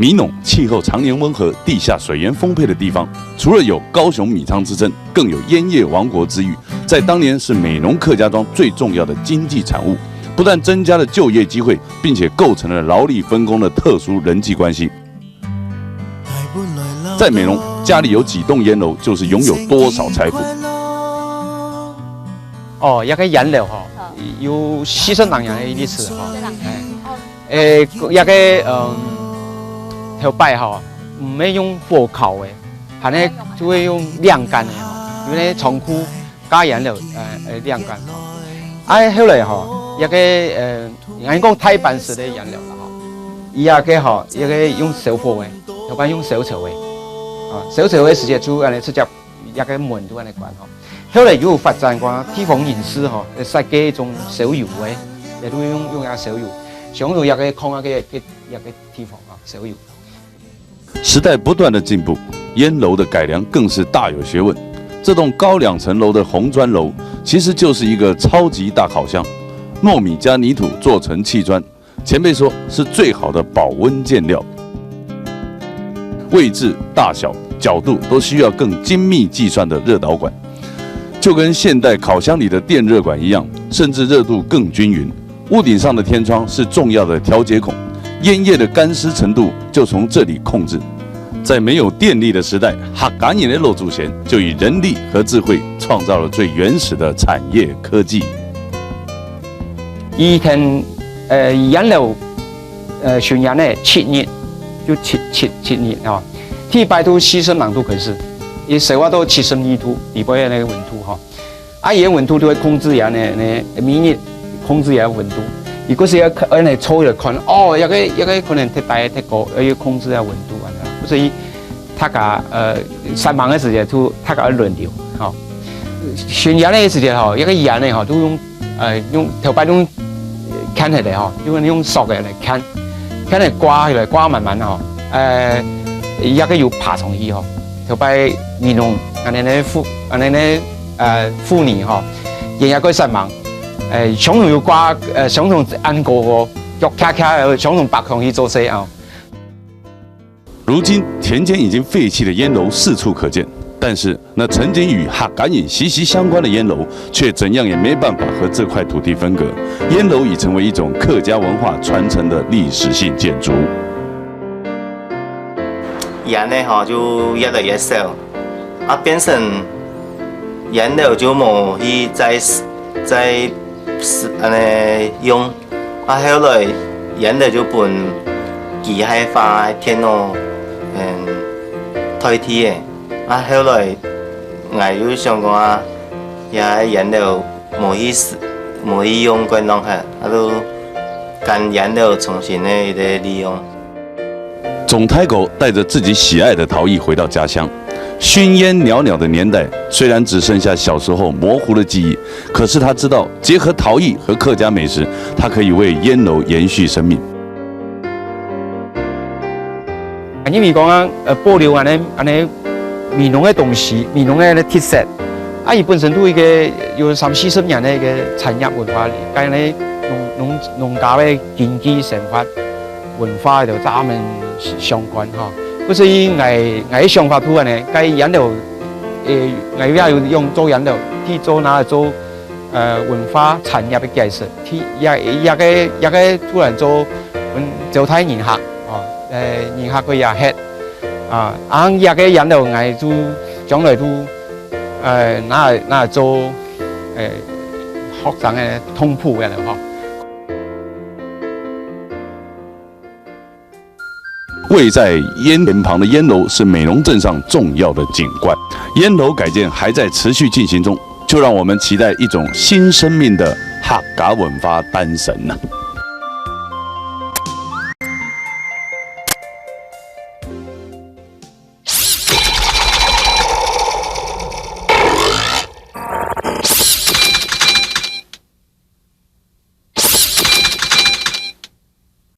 米农气候常年温和、地下水源丰沛的地方，除了有高雄米仓之称，更有烟叶王国之誉，在当年是美浓客家庄最重要的经济产物，不但增加了就业机会，并且构成了劳力分工的特殊人际关系。在美浓，家里有几栋烟楼，就是拥有多少财富。哦，一個引流嗬，要40人嘅歷史嗬。一個條拜嗬，唔係用火烤嘅，係咧就會用晾乾嘅嗬，因為倉庫加引流晾乾。後來嗬，一個我講台版式嘅引流啦嗬，一個嗬，一個用小火嘅，條拜用小炒嘅，小炒嘅時間就安尼直接一個門都安尼關嗬。後來又發展過地方飲食嗬，設計一種小油嘅，亦都用下小油，想到一個空一個地方啊，小油。时代不断的进步，烟楼的改良更是大有学问。这栋高2层楼的红砖楼，其实就是一个超级大烤箱，糯米加泥土做成砌砖，前辈说是最好的保温建料。位置、大小、角度都需要更精密计算的热导管，就跟现代烤箱里的电热管一样，甚至热度更均匀。屋顶上的天窗是重要的调节孔。烟叶的干湿程度就从这里控制。在没有电力的时代，客家人的老祖先就以人力和智慧创造了最原始的产业科技。以前引流巡演咧7年，就7年啊，第8度40人都可是，也少話到72度，底部嘅那個溫度哈，而温度都會控制人嘅米熱，控制人溫度。如果是要按嚟抽嚟看，哦，一個可能太大太高，要控制下溫度啊，所以大家3忙嘅時間都大家輪流，嚇。選人嘅時間嗬，一個人咧嗬都用頭擺用砍起嚟嗬，用索嘅嚟砍嚟刮起嚟，刮慢慢嗬，一個要爬上去嗬，頭擺面容，安尼咧婦女嗬，日日佢3忙。相同要掛相同按過個腳卡卡，相同白上去做事啊。如今田间已经废弃的烟楼四处可见，但是那曾经与客家人息息相关的烟楼，却怎样也没办法和这块土地分割。烟楼已成为一种客家文化传承的历史性建筑。烟呢哈就越来越少，变成烟楼就冇去再安尼用，後來煙樓就搬機械化電腦代替嘅，後來我就想講也煙樓冇去用過弄下，就跟煙樓重新的利用。总台狗带着自己喜爱的陶艺回到家乡。熏烟袅袅的年代，虽然只剩下小时候模糊的记忆，可是他知道，结合陶艺和客家美食，他可以为烟楼延续生命。因為講保留安尼闽農嘅東西，闽農嘅特色，伊本身都一個有30-40年嘅一個產業文化，跟咧農家嘅經濟生活文化就咱們相關哈。所以我想法都呢，該引流我要用做引流，去做拿做文化產業嘅介紹，去一個突然做招待人客哦，人客佢也吃啊，一個引流我就將來都拿做學生嘅通鋪嘅咯。位在烟田旁的烟楼是美浓镇上重要的景观，烟楼改建还在持续进行中，就让我们期待一种新生命的客家文化诞生呢。